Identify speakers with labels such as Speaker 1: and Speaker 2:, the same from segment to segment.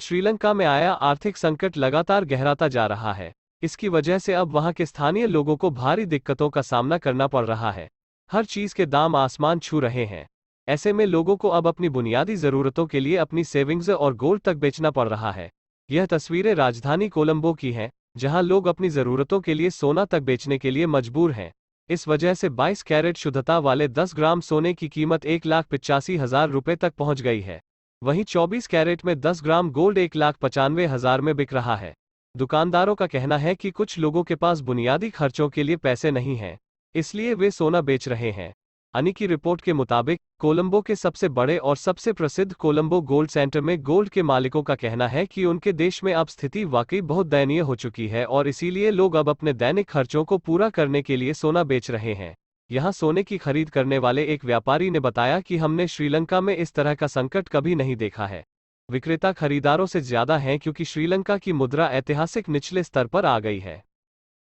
Speaker 1: श्रीलंका में आया आर्थिक संकट लगातार गहराता जा रहा है। इसकी वजह से अब वहां के स्थानीय लोगों को भारी दिक्कतों का सामना करना पड़ रहा है। हर चीज के दाम आसमान छू रहे हैं। ऐसे में लोगों को अब अपनी बुनियादी जरूरतों के लिए अपनी सेविंग्स और गोल्ड तक बेचना पड़ रहा है। यह तस्वीरें राजधानी कोलंबो की हैं, जहां लोग अपनी जरूरतों के लिए सोना तक बेचने के लिए मजबूर हैं। इस वजह से 22 कैरेट शुद्धता वाले 10 ग्राम सोने की कीमत 1,85,000 रुपये तक पहुंच गई है। वहीं 24 कैरेट में 10 ग्राम गोल्ड 1,95,000 में बिक रहा है। दुकानदारों का कहना है कि कुछ लोगों के पास बुनियादी खर्चों के लिए पैसे नहीं हैं, इसलिए वे सोना बेच रहे हैं। अनि की रिपोर्ट के मुताबिक कोलंबो के सबसे बड़े और सबसे प्रसिद्ध कोलंबो गोल्ड सेंटर में गोल्ड के मालिकों का कहना है कि उनके देश में अब स्थिति वाकई बहुत दयनीय हो चुकी है और इसीलिए लोग अब अपने दैनिक खर्चों को पूरा करने के लिए सोना बेच रहे हैं। यहां सोने की खरीद करने वाले एक व्यापारी ने बताया कि हमने श्रीलंका में इस तरह का संकट कभी नहीं देखा है। विक्रेता खरीदारों से ज्यादा हैं क्योंकि श्रीलंका की मुद्रा ऐतिहासिक निचले स्तर पर आ गई है।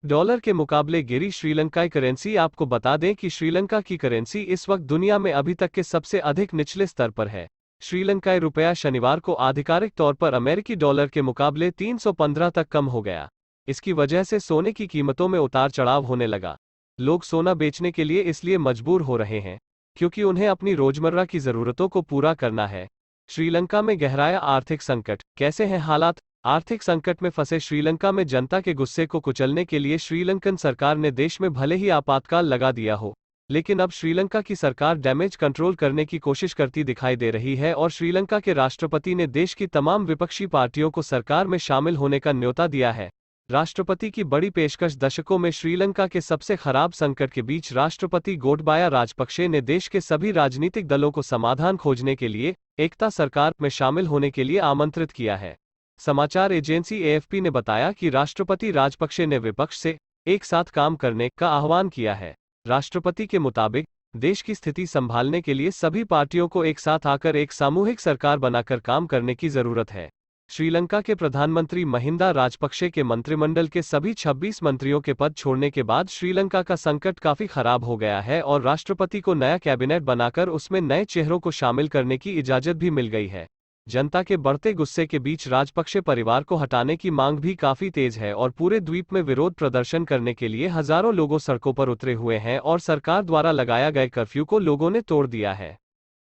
Speaker 1: डॉलर के मुकाबले गिरी श्रीलंकाई करेंसी। आपको बता दें कि श्रीलंका की करेंसी इस वक्त दुनिया में अभी तक के सबसे अधिक निचले स्तर पर है। श्रीलंकाई रुपया शनिवार को आधिकारिक तौर पर अमेरिकी डॉलर के मुकाबले 315 तक कम हो गया। इसकी वजह से सोने की कीमतों में उतार चढ़ाव होने लगा। लोग सोना बेचने के लिए इसलिए मजबूर हो रहे हैं क्योंकि उन्हें अपनी रोजमर्रा की जरूरतों को पूरा करना है। श्रीलंका में गहराया आर्थिक संकट। कैसे हैं हालात? आर्थिक संकट में फंसे श्रीलंका में जनता के गुस्से को कुचलने के लिए श्रीलंकन सरकार ने देश में भले ही आपातकाल लगा दिया हो, लेकिन अब श्रीलंका की सरकार डैमेज कंट्रोल करने की कोशिश करती दिखाई दे रही है और श्रीलंका के राष्ट्रपति ने देश की तमाम विपक्षी पार्टियों को सरकार में शामिल होने का न्योता दिया है। राष्ट्रपति की बड़ी पेशकश। दशकों में श्रीलंका के सबसे खराब संकट के बीच राष्ट्रपति गोटबाया राजपक्षे ने देश के सभी राजनीतिक दलों को समाधान खोजने के लिए एकता सरकार में शामिल होने के लिए आमंत्रित किया है। समाचार एजेंसी एएफपी ने बताया कि राष्ट्रपति राजपक्षे ने विपक्ष से एक साथ काम करने का आह्वान किया है। राष्ट्रपति के मुताबिक देश की स्थिति संभालने के लिए सभी पार्टियों को एक साथ आकर एक सामूहिक सरकार बनाकर काम करने की जरूरत है। श्रीलंका के प्रधानमंत्री महिंदा राजपक्षे के मंत्रिमंडल के सभी 26 मंत्रियों के पद छोड़ने के बाद श्रीलंका का संकट काफी खराब हो गया है और राष्ट्रपति को नया कैबिनेट बनाकर उसमें नए चेहरों को शामिल करने की इजाजत भी मिल गई है। जनता के बढ़ते गुस्से के बीच राजपक्षे परिवार को हटाने की मांग भी काफी तेज है और पूरे द्वीप में विरोध प्रदर्शन करने के लिए हजारों लोगों सड़कों पर उतरे हुए हैं और सरकार द्वारा लगाया गया कर्फ्यू को लोगों ने तोड़ दिया है।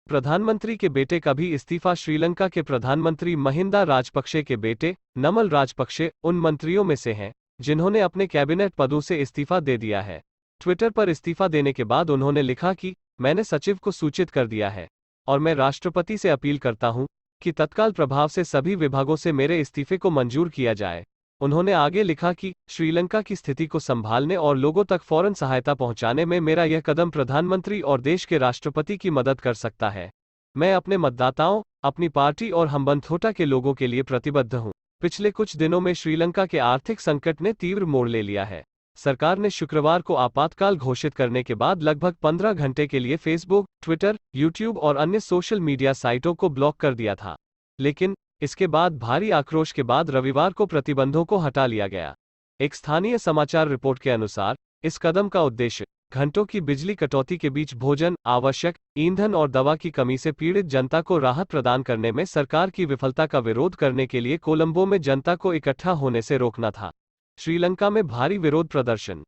Speaker 1: प्रधानमंत्री के बेटे का भी इस्तीफा। श्रीलंका के प्रधानमंत्री महिंदा राजपक्षे के बेटे नमल राजपक्षे उन मंत्रियों में से हैं जिन्होंने अपने कैबिनेट पदों से इस्तीफा दे दिया है। ट्विटर पर इस्तीफा देने के बाद उन्होंने लिखा कि मैंने सचिव को सूचित कर दिया है और मैं राष्ट्रपति से अपील करता हूं कि तत्काल प्रभाव से सभी विभागों से मेरे इस्तीफे को मंजूर किया जाए। उन्होंने आगे लिखा कि श्रीलंका की स्थिति को संभालने और लोगों तक फौरन सहायता पहुंचाने में मेरा यह कदम प्रधानमंत्री और देश के राष्ट्रपति की मदद कर सकता है। मैं अपने मतदाताओं, अपनी पार्टी और हम्बनथोटा के लोगों के लिए प्रतिबद्ध हूं। पिछले कुछ दिनों में श्रीलंका के आर्थिक संकट ने तीव्र मोड़ ले लिया है। सरकार ने शुक्रवार को आपातकाल घोषित करने के बाद लगभग 15 घंटे के लिए फेसबुक, ट्विटर, यूट्यूब और अन्य सोशल मीडिया साइटों को ब्लॉक कर दिया था, लेकिन इसके बाद भारी आक्रोश के बाद रविवार को प्रतिबंधों को हटा लिया गया। एक स्थानीय समाचार रिपोर्ट के अनुसार इस कदम का उद्देश्य घंटों की बिजली कटौती के बीच भोजन, आवश्यक ईंधन और दवा की कमी से पीड़ित जनता को राहत प्रदान करने में सरकार की विफलता का विरोध करने के लिए कोलंबो में जनता को इकट्ठा होने से रोकना था। श्रीलंका में भारी विरोध प्रदर्शन।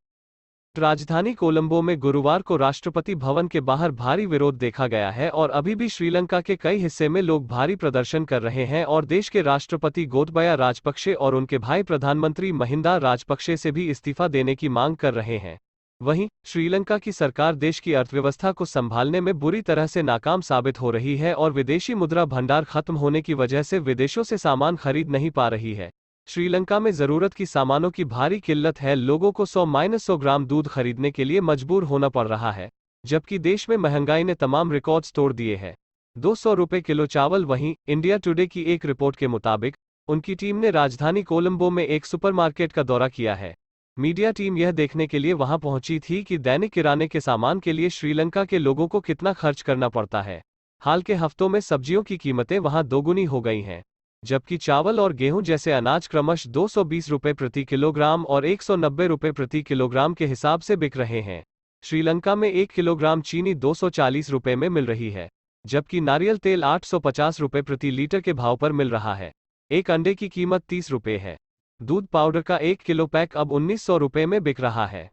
Speaker 1: राजधानी कोलंबो में गुरुवार को राष्ट्रपति भवन के बाहर भारी विरोध देखा गया है और अभी भी श्रीलंका के कई हिस्से में लोग भारी प्रदर्शन कर रहे हैं और देश के राष्ट्रपति गोटबाया राजपक्षे और उनके भाई प्रधानमंत्री महिंदा राजपक्षे से भी इस्तीफा देने की मांग कर रहे हैं। वहीं श्रीलंका की सरकार देश की अर्थव्यवस्था को संभालने में बुरी तरह से नाकाम साबित हो रही है और विदेशी मुद्रा भंडार खत्म होने की वजह से विदेशों से सामान खरीद नहीं पा रही है। श्रीलंका में जरूरत की सामानों की भारी किल्लत है। लोगों को 100-100 ग्राम दूध खरीदने के लिए मजबूर होना पड़ रहा है, जबकि देश में महंगाई ने तमाम रिकॉर्ड्स तोड़ दिए हैं। 200 रुपये किलो चावल। वहीं इंडिया टुडे की एक रिपोर्ट के मुताबिक उनकी टीम ने राजधानी कोलंबो में एक सुपरमार्केट का दौरा किया है। मीडिया टीम यह देखने के लिए वहां पहुंची थी कि दैनिक किराने के सामान के लिए श्रीलंका के लोगों को कितना खर्च करना पड़ता है। हाल के हफ्तों में सब्जियों की कीमतें वहां दोगुनी हो गई हैं, जबकि चावल और गेहूं जैसे अनाज क्रमश 220 रुपये प्रति किलोग्राम और 190 रुपये प्रति किलोग्राम के हिसाब से बिक रहे हैं। श्रीलंका में 1 किलोग्राम चीनी 240 रुपये में मिल रही है, जबकि नारियल तेल 850 रुपये प्रति लीटर के भाव पर मिल रहा है। एक अंडे की कीमत 30 रुपये है। दूध पाउडर का 1 किलो पैक अब 1900 रुपये में बिक रहा है।